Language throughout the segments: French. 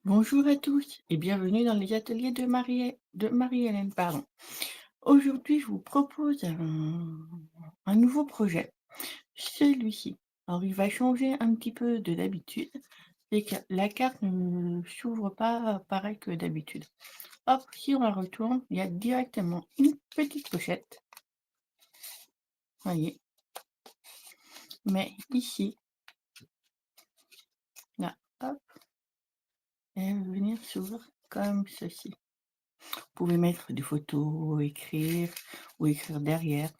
Bonjour à tous et bienvenue dans les ateliers de Marie-Hélène, pardon. Aujourd'hui, je vous propose un nouveau projet, celui-ci. Alors, il va changer un petit peu de d'habitude, c'est que la carte ne s'ouvre pas pareil que d'habitude. Hop, si on la retourne, il y a directement une petite pochette, voyez, mais ici, là, hop, elle va venir s'ouvrir comme ceci. Vous pouvez mettre des photos, écrire ou écrire derrière.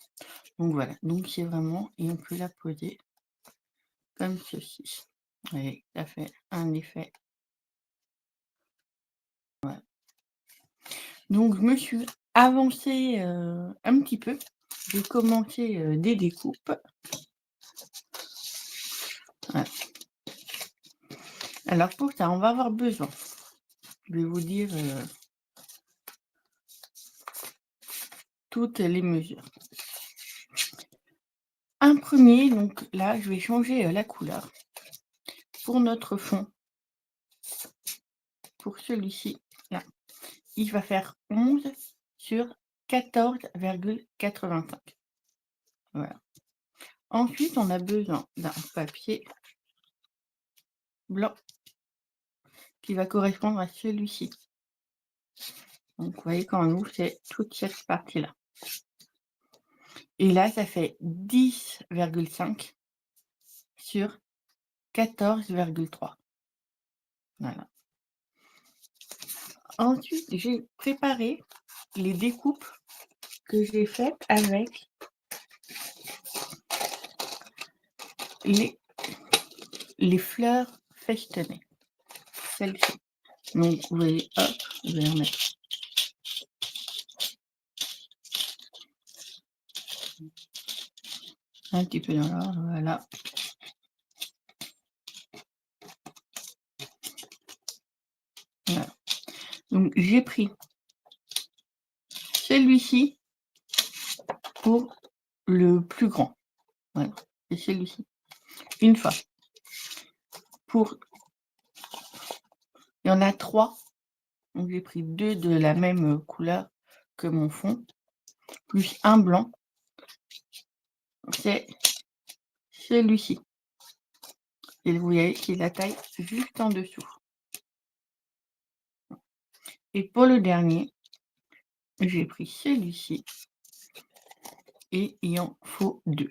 Donc voilà, donc c'est vraiment et on peut la poser comme ceci. Et ça fait un effet. Donc je me suis avancée, un petit peu. J'ai commencé, des découpes. Voilà. Alors pour ça, on va avoir besoin, je vais vous dire, toutes les mesures. Un premier, donc là, je vais changer, la couleur. Pour notre fond, pour celui-ci, là, il va faire 11 sur 14,85. Voilà. Ensuite, on a besoin d'un papier blanc qui va correspondre à celui-ci. Donc, vous voyez, quand on ouvre, c'est toute cette partie-là. Et là, ça fait 10,5 sur 14,3. Voilà. Ensuite, j'ai préparé les découpes que j'ai faites avec les fleurs festonnées. Celles-ci. Donc, vous voyez, hop, je vais remettre un petit peu dans l'ordre, voilà. Voilà. Donc, j'ai pris celui-ci pour le plus grand. Voilà, c'est celui-ci. Une fois. Pour il y en a 3, donc j'ai pris 2 de la même couleur que mon fond, plus un blanc. C'est celui-ci. Et vous voyez qu'il la taille juste en dessous. Et pour le dernier, j'ai pris celui-ci et il en faut 2.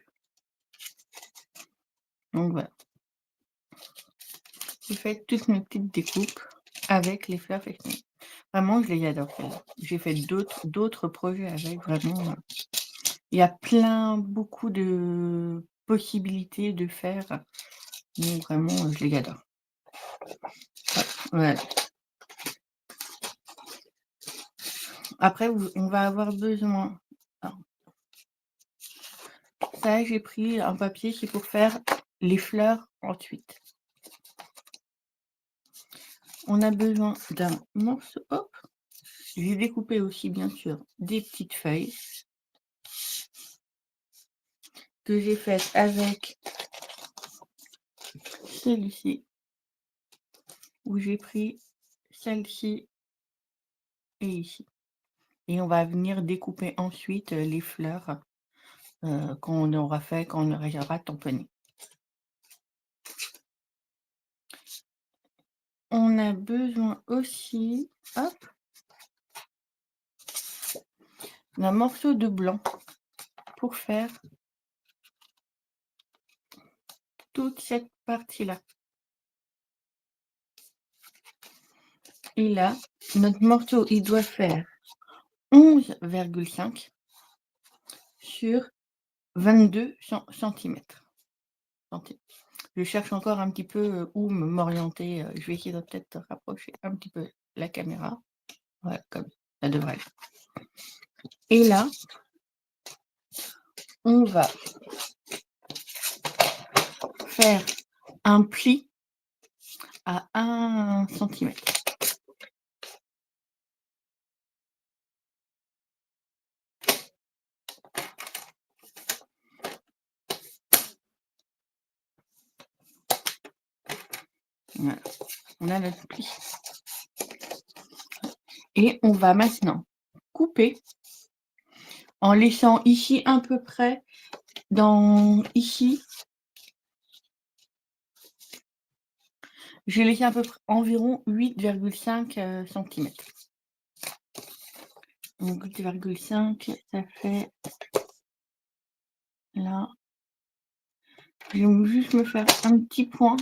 Donc voilà. J'ai fait toutes mes petites découpes avec les fleurs festivales. Vraiment, je les adore celles-là. J'ai fait d'autres projets avec, vraiment. Il y a beaucoup de possibilités de faire. Donc vraiment, je les adore. Voilà. Après, on va avoir besoin. Ça, j'ai pris un papier, c'est pour faire les fleurs ensuite. On a besoin d'un morceau. Hop. J'ai découpé aussi, bien sûr, des petites feuilles que j'ai faites avec celui-ci, où j'ai pris celle-ci et ici. Et on va venir découper ensuite les fleurs qu'on aura fait, quand on aura tamponné. On a besoin aussi, hop, d'un morceau de blanc pour faire toute cette partie-là. Et là, notre morceau, il doit faire 11,5 sur 22 centimètres. Je cherche encore un petit peu où m'orienter. Je vais essayer de peut-être rapprocher un petit peu la caméra. Voilà, comme ça devrait aller. Et là, on va faire un pli à 1 centimètre. Voilà, on a notre pli. Et on va maintenant couper en laissant ici à peu près dans ici, j'ai laissé à peu près environ 8,5 centimètres. Donc 8,5, ça fait là. Je vais juste me faire un petit point.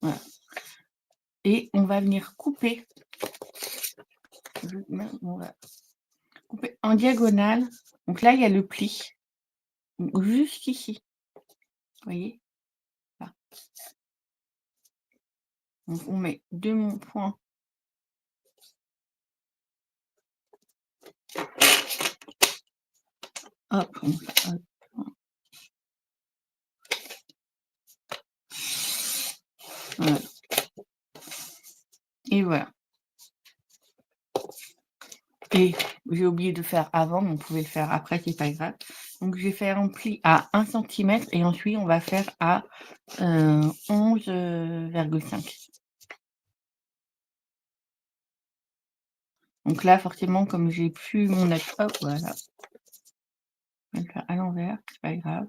Voilà. Et on va venir couper. On va couper en diagonale. Donc là, il y a le pli. Juste ici. Vous voyez? Là. Donc on met de mon point. Hop, hop. Voilà. Et voilà. Et j'ai oublié de faire avant, mais on pouvait le faire après, c'est pas grave. Donc je vais faire un pli à 1 centimètre et ensuite on va faire à 11,5. Donc là, forcément, comme j'ai plus mon hop, voilà. Je vais le faire à l'envers, c'est pas grave.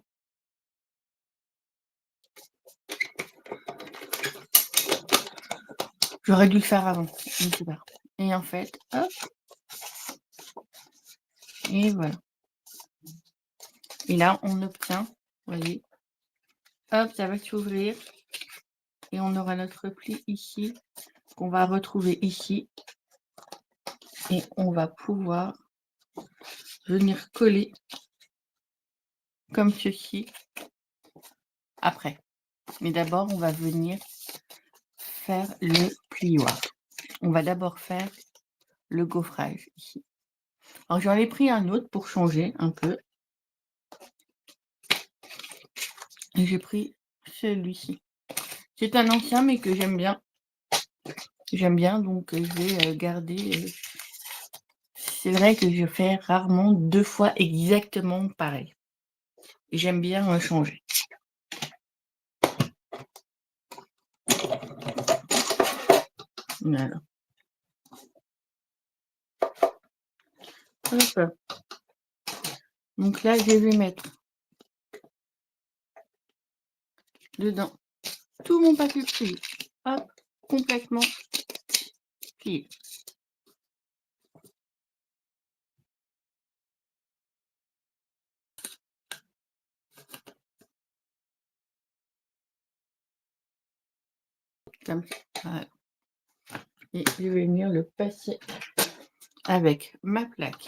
J'aurais dû le faire avant, je sais pas. Et en fait, hop. Et voilà. Et là, on obtient, vous voyez, hop, ça va s'ouvrir. Et on aura notre pli ici, qu'on va retrouver ici. Et on va pouvoir venir coller comme ceci après. Mais d'abord, on va venir faire le plioir. On va d'abord faire le gaufrage ici. Alors, j'en ai pris un autre pour changer un peu. Et j'ai pris celui-ci. C'est un ancien, mais que j'aime bien. J'aime bien, donc je vais garder. C'est vrai que je fais rarement 2 fois exactement pareil. J'aime bien changer. Voilà. Hop. Donc là, je vais mettre dedans tout mon papier plié. Hop, complètement plié. Comme ça. Voilà. Et je vais venir le passer avec ma plaque.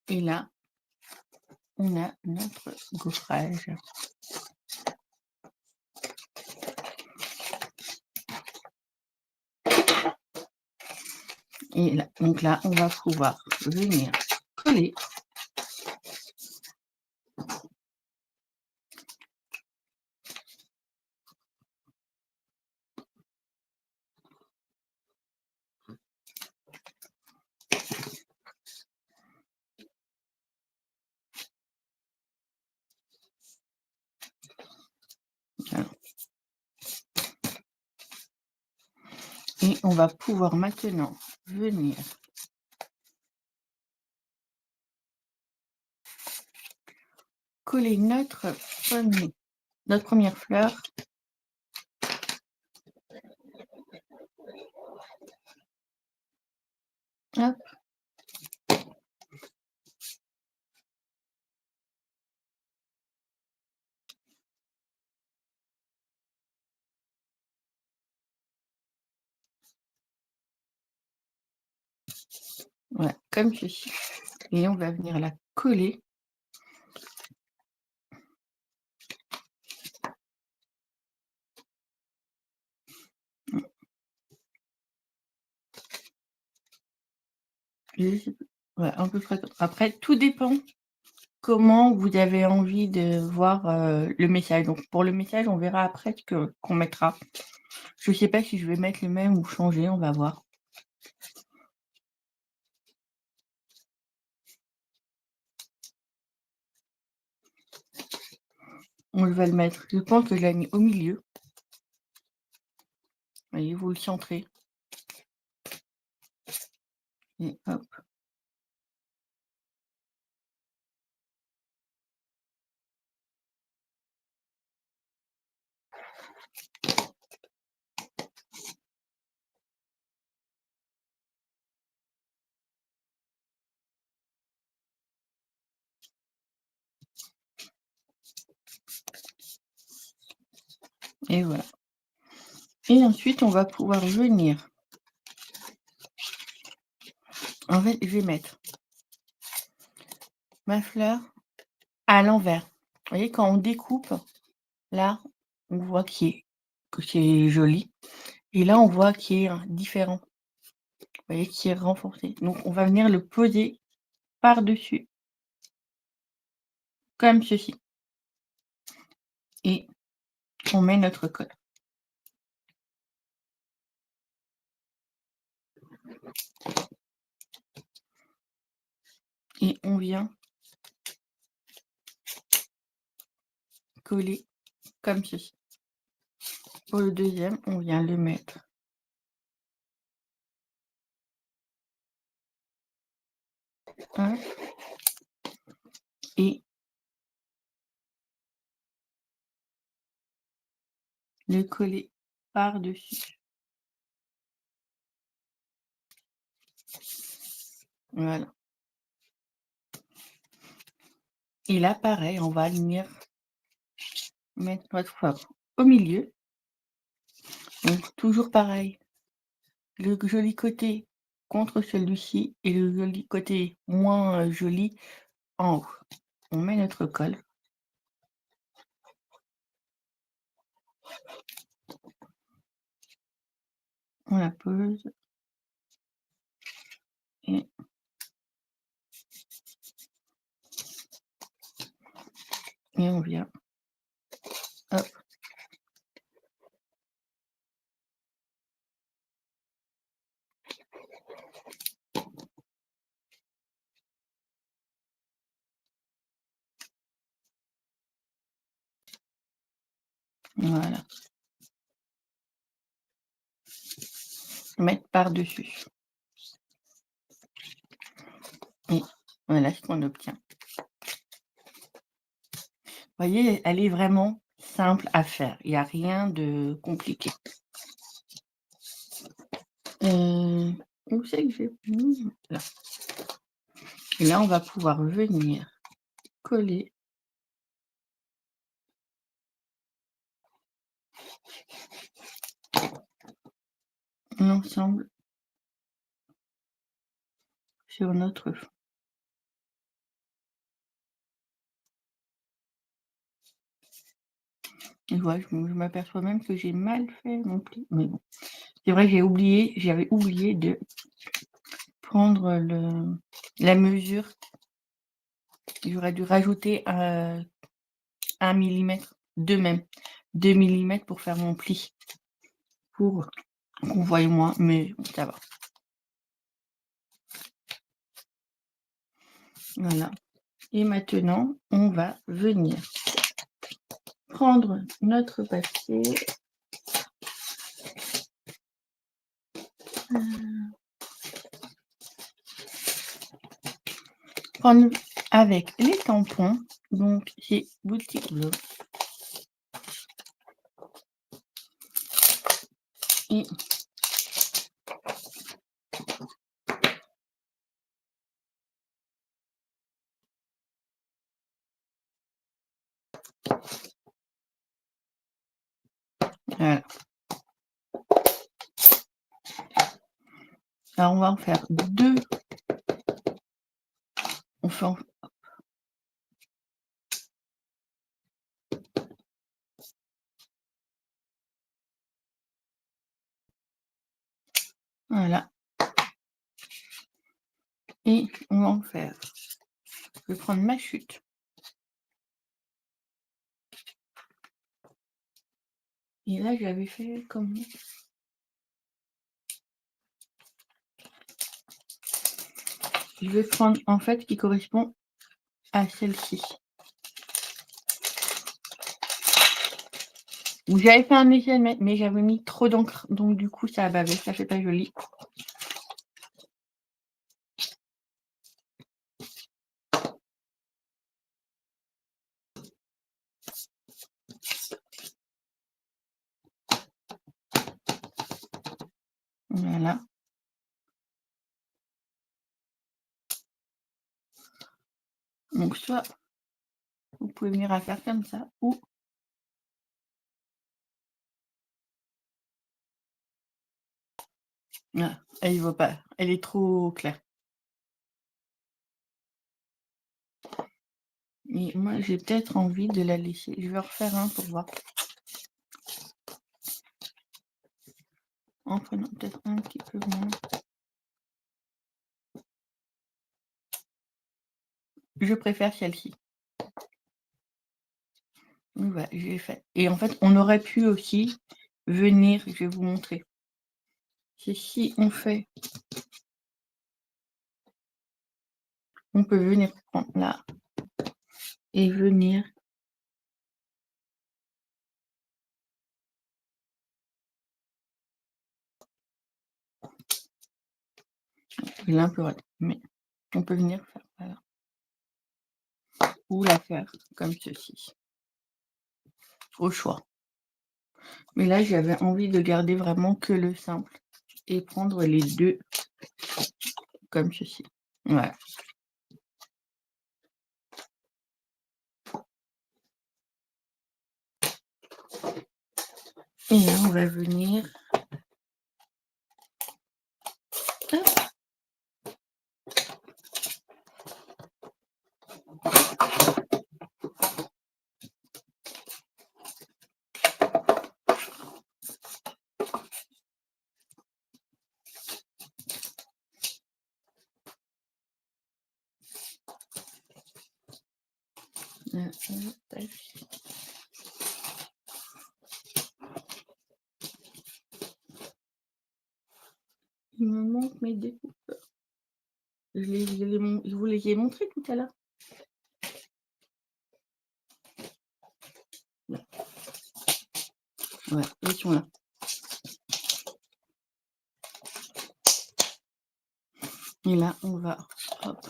Et là, on a notre gaufrage. Et là, donc là, on va pouvoir venir coller. Voilà. Et on va pouvoir maintenant venir coller notre première fleur. Hop. Voilà, comme ceci. Et on va venir la coller. Ouais, à peu près. Après, tout dépend comment vous avez envie de voir le message. Donc pour le message, on verra après ce qu'on mettra. Je ne sais pas si je vais mettre le même ou changer, on va voir. On va le mettre, je pense que je l'ai mis au milieu. Voyez, vous le centrez et hop et voilà. Et ensuite, on va pouvoir venir en fait, je vais mettre ma fleur à l'envers. Vous voyez, quand on découpe, là, on voit que c'est joli et là, on voit qu'il est différent. Vous voyez, qui est renforcé. Donc on va venir le poser par-dessus, comme ceci et on met notre colle et on vient coller comme ceci. Pour le deuxième, on vient le mettre hop et le coller par-dessus. Voilà. Et là, pareil, on va venir mettre notre fleur au milieu. Donc toujours pareil, le joli côté contre celui-ci et le joli côté moins, joli en haut. On met notre colle. On la pose et on vient, hop. Voilà. Mettre par-dessus et voilà ce qu'on obtient. Vous voyez, elle est vraiment simple à faire. Il y a rien de compliqué. Où c'est que j'ai mis? Là. Et là, on va pouvoir venir coller l'ensemble sur notre fond. Et voilà, je m'aperçois même que j'ai mal fait mon pli, mais bon. C'est vrai que j'avais oublié de prendre la mesure. J'aurais dû rajouter, 1 millimètre, 2 même, 2 millimètres pour faire mon pli, pour qu'on voie moins, mais ça va. Voilà. Et maintenant, on va venir prendre notre papier. Prendre avec les tampons, donc c'est Boutique Bleue. Et voilà. Alors on va en faire 2. On fait voilà. Et on va en faire. Je vais prendre ma chute. Et là, j'avais fait comme je vais prendre en fait qui correspond à celle-ci. J'avais fait un essai mais j'avais mis trop d'encre, donc du coup ça a bavé, ça fait pas joli. Voilà. Donc soit vous pouvez venir à faire comme ça ou ah, elle y va pas, elle est trop claire. Et moi j'ai peut-être envie de la laisser. Je vais refaire un pour voir. En prenant peut-être un petit peu moins. Je préfère celle-ci. Voilà, j'ai fait. Et en fait, on aurait pu aussi venir, je vais vous montrer. C'est si on fait, on peut venir prendre là et venir. Il est un peu raide, mais on peut venir faire voilà. Ou la faire comme ceci, au choix. Mais là, j'avais envie de garder vraiment que le simple et prendre les deux comme ceci. Voilà. Et là, on va venir. Hop. Tac. Il me manque mes découpes. Je vous les ai montrés tout à l'heure. Ouais, ils sont là. Et là, on va, hop.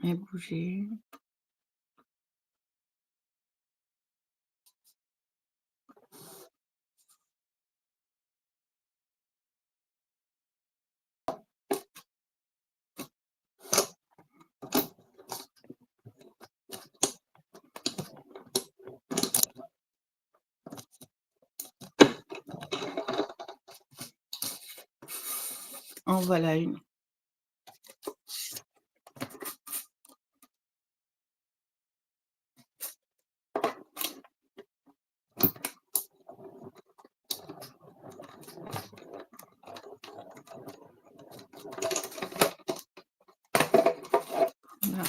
Et bouger. En voilà une. Là.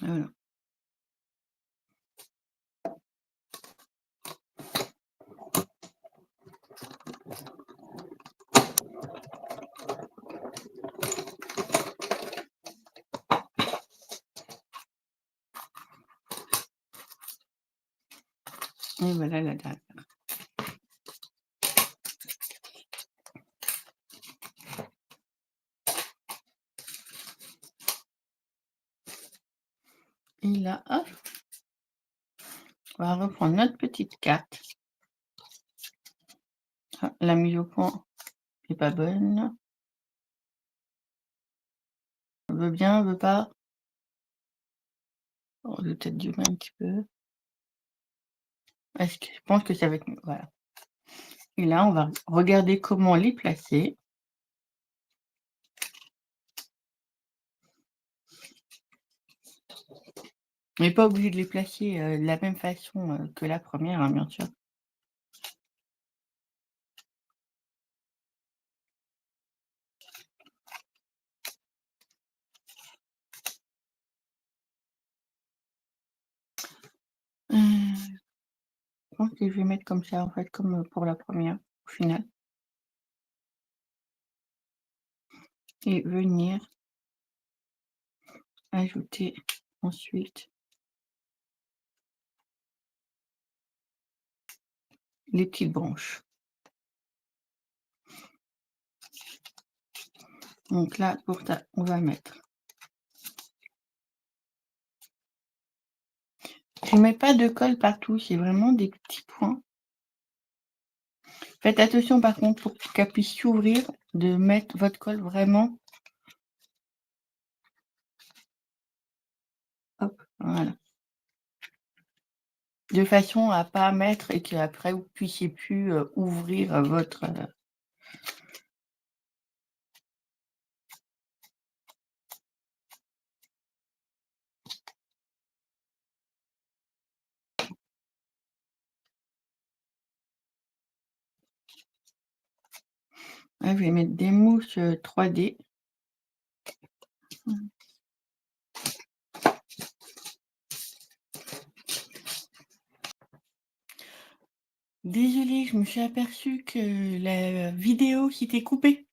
Voilà. Et voilà la dernière. Et là, hop, on va reprendre notre petite carte. Ah, la mise au point n'est pas bonne. On veut bien, on veut pas. On veut peut-être zoomer un petit peu. Parce que je pense que ça va être mieux, voilà. Et là, on va regarder comment les placer. On n'est pas obligé de les placer, de la même façon, que la première, hein, bien sûr. Je pense que je vais mettre comme ça, en fait, comme, pour la première, au final, et venir ajouter ensuite les petites branches. Donc là, pour ça, on va mettre, je mets pas de colle partout, c'est vraiment des petits points. Faites attention par contre pour qu'elle puisse s'ouvrir, de mettre votre colle vraiment, hop, voilà. De façon à pas mettre et qu'après vous puissiez plus, ouvrir, votre, là je vais mettre des mousses, 3D. Mmh. Désolée, je me suis aperçue que la vidéo s'était coupée.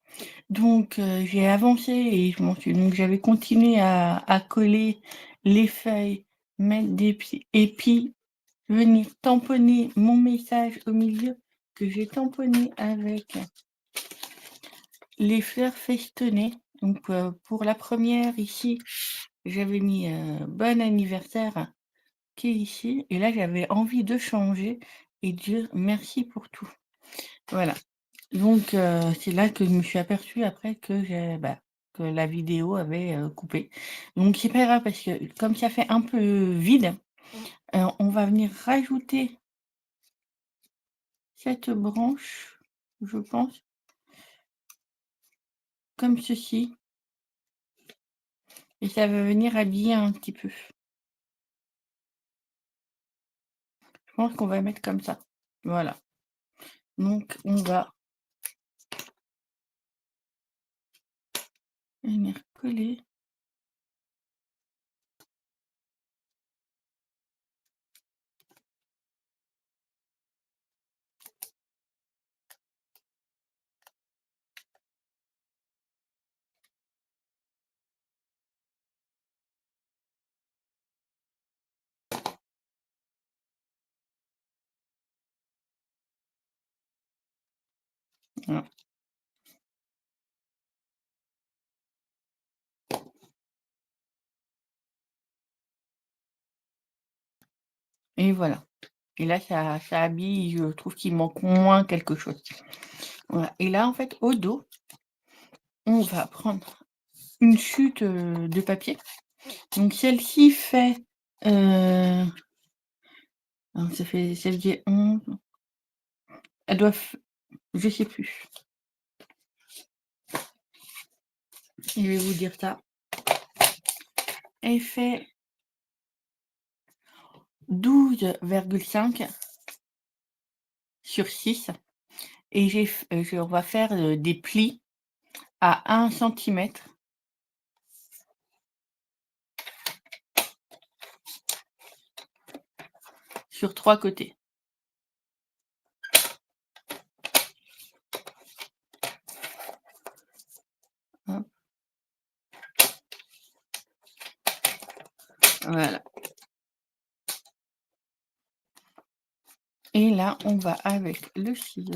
Donc, j'ai avancé et je m'en suis donc j'avais continué à coller les feuilles, mettre des petits et puis venir tamponner mon message au milieu que j'ai tamponné avec les fleurs festonnées. Donc, pour la première ici, j'avais mis, «Bon anniversaire» qui est ici et là j'avais envie de changer et dire: «Merci pour tout». Voilà. Donc, c'est là que je me suis aperçue après que que la vidéo avait, coupé. Donc c'est pas grave parce que comme ça fait un peu vide, on va venir rajouter cette branche, je pense, comme ceci et ça va venir habiller un petit peu. Je pense qu'on va mettre comme ça. Voilà. Donc on va venir coller. Voilà et voilà. Et là ça habille, je trouve qu'il manque moins quelque chose. Voilà et là en fait au dos, on va prendre une chute, de papier. Donc celle-ci fait, heu, alors ça faisait 11, elle doit f je sais plus, je vais vous dire ça. Elle fait 12,5 sur 6 et on va faire, des plis à 1 centimètre sur 3 côtés. Hop, voilà et là, on va avec le ciseau,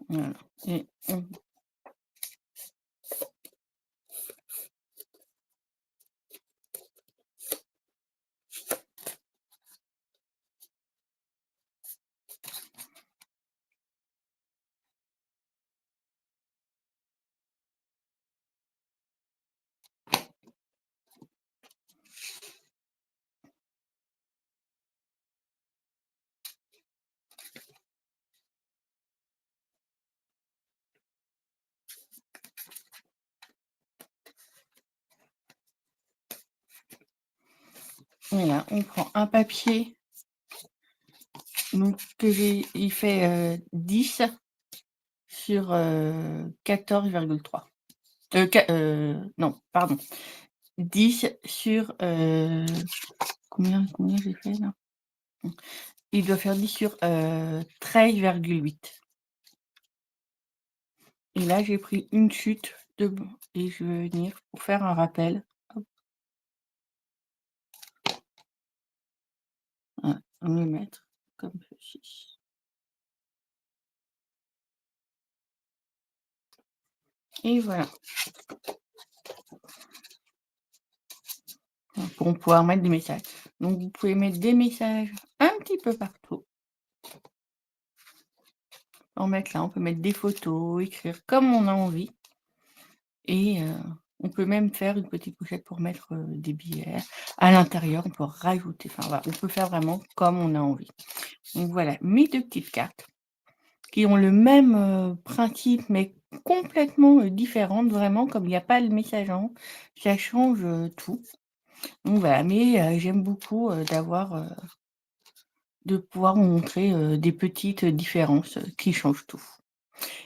voilà et on Voilà, on prend un papier, donc que il fait, 10 sur, 14,3. Non, pardon, 10 sur, combien j'ai fait là? Il doit faire 10 sur, 13,8. Et là, j'ai pris une chute de b et je vais venir pour faire un rappel. Hop, voilà, me mettre comme ceci. Et voilà, pour pouvoir mettre des messages. Donc vous pouvez mettre des messages un petit peu partout. En mettre là, on peut mettre des photos, écrire comme on a envie et on peut même faire une petite pochette pour mettre, des billets. À l'intérieur, on peut rajouter, enfin voilà, on peut faire vraiment comme on a envie. Donc voilà, mes 2 petites cartes qui ont le même, principe, mais complètement, différentes vraiment, comme il y a pas le message en haut, ça change, tout. Donc voilà, mais j'aime beaucoup, de pouvoir vous montrer, des petites différences, qui changent tout.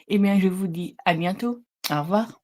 Eh bien, je vous dis à bientôt. Au revoir.